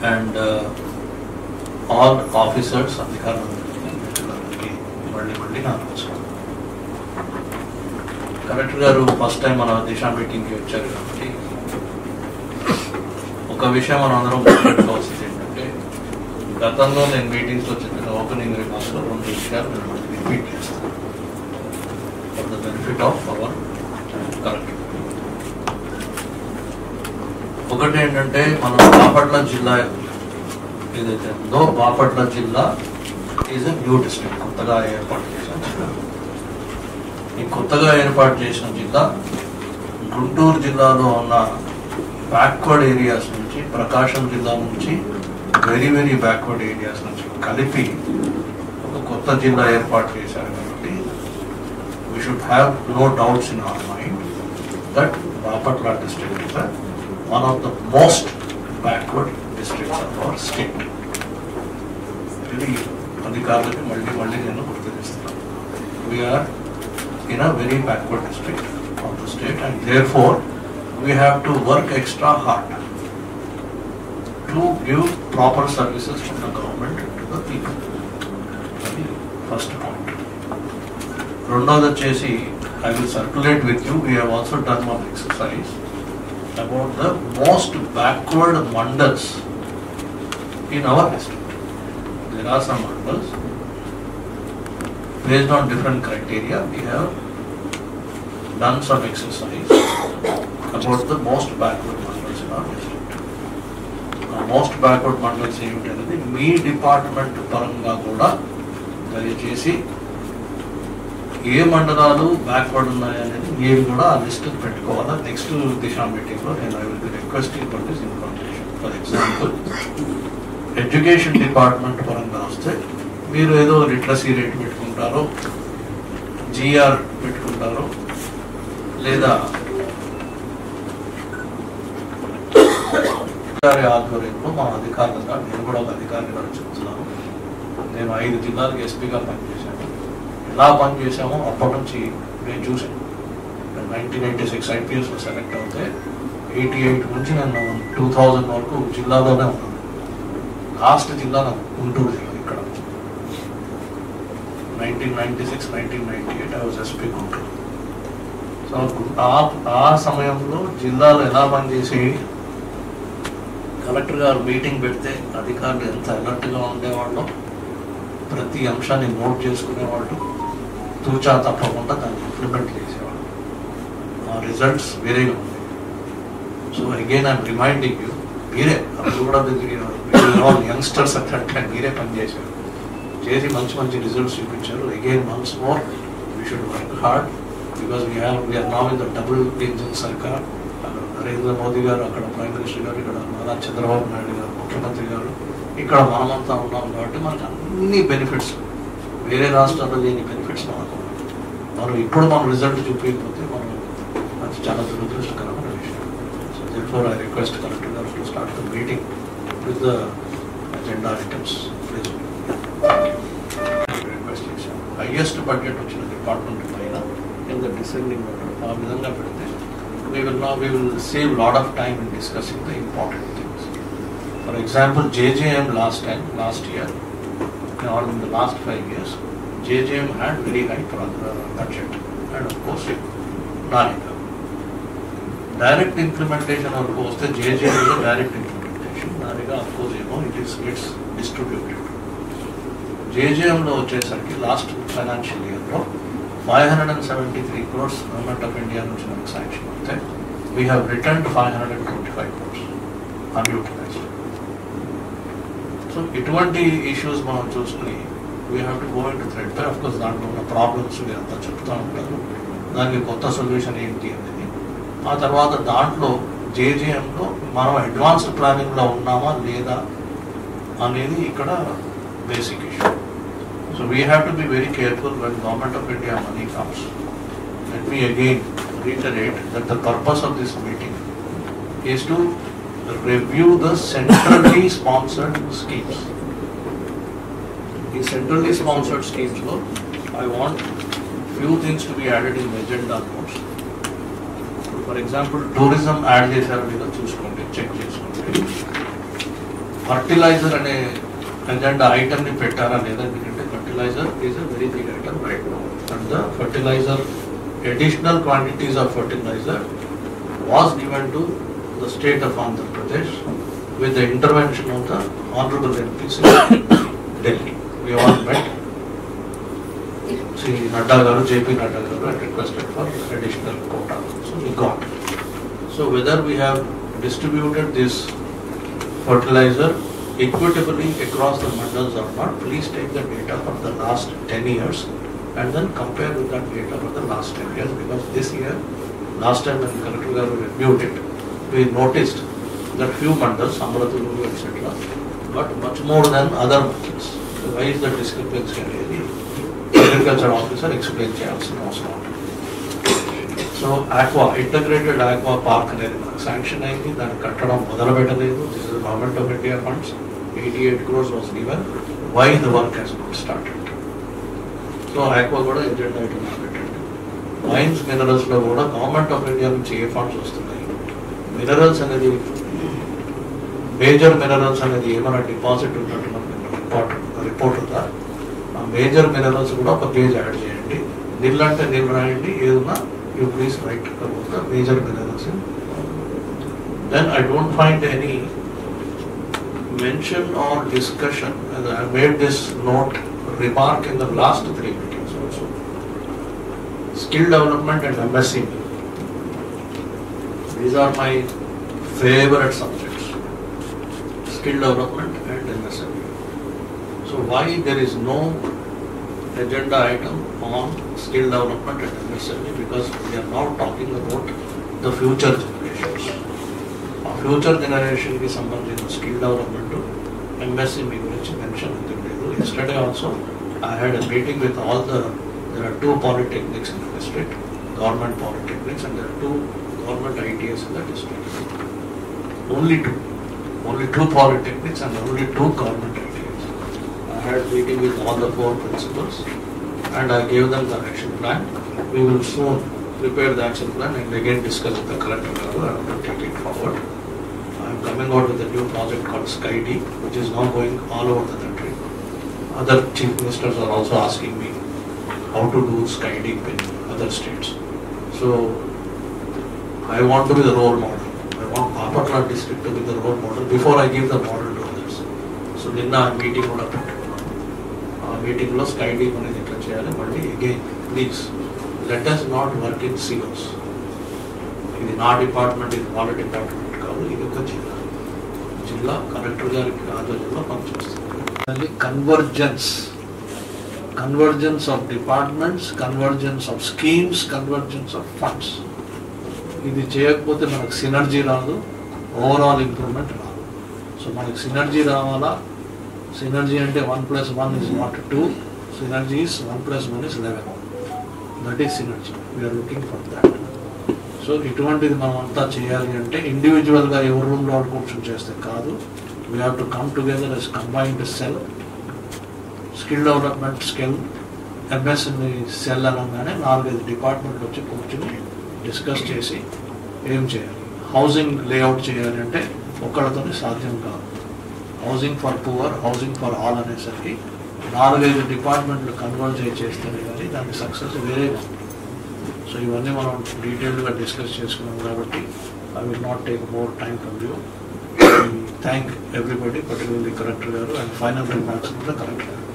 and all officers మళ్ళీ నా నమస్కారం. కలెక్టర్ గారు ఫస్ట్ టైం మన దిశా మీటింగ్కి వచ్చారు కాబట్టి ఒక విషయం మనం అందరం గుర్తుపెట్టుకోవాల్సింది ఏంటంటే, గతంలో నేను మీటింగ్స్లో చెప్పిన ఓపెనింగ్ రిమార్క్స్లో 2 విషయాలు నేను రిపీట్ చేస్తాను for the benefit of our collector. ఒకటి ఏంటంటే, మనం బాపట్ల జిల్లా ఏదైతే ఉందో, బాపట్ల జిల్లా ఈజ్ ఎ న్యూ డిస్ట్రిక్ట్, కొత్తగా ఏర్పాటు చేసిన జిల్లా. ఈ కొత్తగా ఏర్పాటు చేసిన జిల్లా గుంటూరు జిల్లాలో ఉన్న బ్యాక్వర్డ్ ఏరియాస్ నుంచి, ప్రకాశం జిల్లా నుంచి వెరీ వెరీ బ్యాక్వర్డ్ ఏరియాస్ నుంచి కలిపి ఒక కొత్త జిల్లా ఏర్పాటు చేశారు. కాబట్టి we should have no doubts in our mind that Bapatla district is one of the most backward districts of our state. ఇది అధికారులకు మళ్ళీ నేను గుర్తు చేస్తున్నాను. We are in a very backward district of the state, and therefore we have to work extra hard to give proper services from the government to the people. First point. రెండోది వచ్చేసి, I will circulate with you. We have also done one exercise about the most backward mandals in our district. There are some mandals based on different criteria. We have done some exercise about the most backward mandals in our district. Most backward mandals ఏమిటనేది me department పరంగా కూడా దయచేసి ఏ మండలాలు backward ఉన్నాయనేది మీరు కూడా ఆ list పెట్టుకోవాలా. Next దిశా మీటింగ్లో నేను I will be requesting for this information. For example, education department పరంగా వస్తే మీరు ఏదో లిటరసీ రేట్ పెట్టుకుంటారో, జిఆర్ పెట్టుకుంటారో, లేదా ఆధ్వర్యంలో మా అధికారులుగా నేను కూడా ఒక అధికారిగా చెప్తున్నాను. నేను 5 జిల్లాలకు ఎస్పీగా పనిచేశాను. ఎలా పనిచేసామో అప్పటి నుంచి నేను చూశాను. 1996 ఐపీఎస్లో సెలెక్ట్ అవుతే 88 నుంచి నేను 2000 వరకు జిల్లాలోనే ఉన్నాను. లాస్ట్ జిల్లా నాకు గుంటూరు జిల్లా. ఇక్కడ 1996, 1998 I was SP Guntur. So ఆ సమయంలో జిల్లాలో ఎలా పనిచేసి కలెక్టర్ గారు మీటింగ్ పెడితే అధికారులు ఎంత అలర్ట్గా ఉండేవాళ్ళు, ప్రతి అంశాన్ని నోట్ చేసుకునేవాళ్ళు, తూచా తప్పకుండా దాన్ని ఇంప్లిమెంట్ చేసేవాళ్ళు. ఆ రిజల్ట్స్ వేరేగా ఉన్నాయి. So again I'm reminding you, మీరే అప్పుడు కూడా యంగ్స్టర్స్ అంటే మీరే పనిచేశారు, చేసి మంచి రిజల్ట్స్ చూపించారు. Again once more we should work hard, because we are now in the double engine sarkar. Narendra Modi గారు అక్కడ ప్రైమ్ మినిస్టర్ గారు, ఇక్కడ నారా చంద్రబాబు నాయుడు గారు ముఖ్యమంత్రి గారు, ఇక్కడ మనమంతా ఉన్నాం. కాబట్టి మనకు అన్ని బెనిఫిట్స్, వేరే రాష్ట్రాల్లో లేని బెనిఫిట్స్ మనకు. మనం ఇప్పుడు మనం రిజల్ట్ చూపించకపోతే మనం అది చాలా దురదృష్టకరమైన విషయం. So therefore I request Collector గారు to start the meeting with the agenda items. Please. Request చేశాను. హైయెస్ట్ బడ్జెట్ వచ్చిన డిపార్ట్మెంట్ పైన in the descending order ఆ విధంగా పెడితే we will save lot of time in discussing the important things. For example, JJM last year, or in the last 5 years, JJM had very high budget, and of course, NAREGA. Direct implementation of course, the JJM is a direct implementation. NAREGA, of course, it gets distributed. JJM lo vachesariki last financial year lo 573 crores Government of India nunchi manaku sanction authe. We have returned 525 crores unutilized. So ఇటువంటి issues మనం చూసుకుని we have to go into thread పై. Of course దాంట్లో ఉన్న problems అంతా చెప్తూ ఉంటారు, దానికి కొత్త సొల్యూషన్ ఏంటి అనేది. ఆ తర్వాత దాంట్లో జేజేఎంలో మనం అడ్వాన్స్డ్ ప్లానింగ్లో ఉన్నామా లేదా అనేది ఇక్కడ basic issue. So we have to be very careful when government of India money comes. Let me again reiterate that the purpose of this meeting is to review the centrally sponsored schemes. In centrally sponsored schemes, I want few things to be added in the agenda notes. For example, tourism add chesaru ledo chuskondi, check cheskondi. Fertiliser అనే agenda ఐటమ్ని పెట్టారా లేదా, ఎందుకంటే fertiliser is a very big item right now. And the fertiliser, additional quantities of fertilizer was given to the state of Andhra Pradesh with the intervention of the Honorable MPs in Delhi. We all met. See, Nadda garu, JP Nadda garu had requested for additional quota. So we got. So whether we have distributed this fertilizer equitably across the mandals or not, please take the data for the last 10 years and then compare with that data for the last 10 years, because this year, last time when Collector Garu reviewed it, we noticed that few mandals, Amratulu, etc., got much more than other mandals. So why is the discrepancy? Agriculture officer explain cheyalsina avasaram. So aqua, integrated aqua park అనేది మనకు sanction అయింది, దాన్ని కట్టడం మొదలు పెట్టలేదు. This is Government of India funds, 88 crores was given. Why the work has not started? So aqua కూడా agenda items పెట్టండి. Mines, మినరల్స్లో కూడా గవర్నమెంట్ ఆఫ్ ఇండియా నుంచి ఏ ఫండ్స్ వస్తున్నాయి, మినరల్స్ అనేది, మేజర్ మినరల్స్ అనేది ఏమైనా డిపాజిట్ ఉన్నట్టు రిపోర్ట్ ఉందా, ఆ మేజర్ మినరల్స్ కూడా ఒక పేజ్ యాడ్ చేయండి. నిల్ అంటే నిల్ రాయండి, ఏదన్నా you please write about the major minerals. Then I don't find any mention or discussion, and I made this note remark in the last 3 meetings also. Skill development and MSME. These are my favorite subjects. Skill development and MSME. So why there is no agenda item on skill development and MSME? Because we are now talking about the future generations. Future జనరేషన్కి సంబంధించిన skill development, MSME గురించి mention అవుతుంది. Yesterday also I had a meeting with all there are 2 polytechnics in the district, government polytechnics, and there are 2 government ITS in the district. Only 2 polytechnics and only 2 government ITS. I had a meeting with all the 4 principals and I gave them the action plan. We will soon prepare the action plan and again discuss with the collector level and take it forward. I am coming out with a new project called SkyD, which is now going all over the country. Other chief ministers are also asking me how to do SkyD in other states. So I want to be the role model. I want Bapatla district to be the role model before I give the model to others. So నిన్న meeting కూడా పెట్టుకున్నాను. ఆ మీటింగ్లో SkyD అనేది ఎట్లా చేయాలి, మళ్ళీ again please let us not work in silos. ఇది నా డిపార్ట్మెంట్, ఇది వాళ్ళ డిపార్ట్మెంట్ కాదు, ఇది ఒక జిల్లా కలెక్టర్ గారికి ఆధ్వర్యంలో పనిచేస్తుంది. Convergence of departments, convergence of schemes, convergence of funds. ఇది చేయకపోతే మనకు సినర్జీ రాదు, ఓవరాల్ ఇంప్రూవ్మెంట్ రాదు. సో మనకి సినర్జీ రావాలా. సినర్జీ అంటే 1+1 is not 2. Synergy is 1+1 is 11. That is synergy. We are looking for that. So ఇటువంటిది మనం అంతా చేయాలి అంటే ఇండివిజువల్గా ఎవరి రూమ్లో కూర్చొని చేస్తే కాదు. We have to come together as combined cell. Skill development skill, MSME cell అనగానే 4-5 డిపార్ట్మెంట్లు వచ్చి కూర్చొని డిస్కస్ చేసి ఏం చేయాలి. హౌసింగ్ లేఅవుట్ చేయాలి అంటే ఒక్కళ్ళతో సాధ్యం కాదు. Housing for poor, housing for all అనేసరికి 4-5 డిపార్ట్మెంట్లు కన్వర్జ్ చేస్తేనే కానీ దాని సక్సెస్ వేరేగా ఉంది. సో ఇవన్నీ మనం డీటెయిల్డ్గా డిస్కస్ చేసుకున్నాం కాబట్టి I will not take more time from you. Thank everybody, particularly collector గారు, అండ్ ఫైనల్ రిమార్క్స్ కూడా కలెక్టర్ గారు.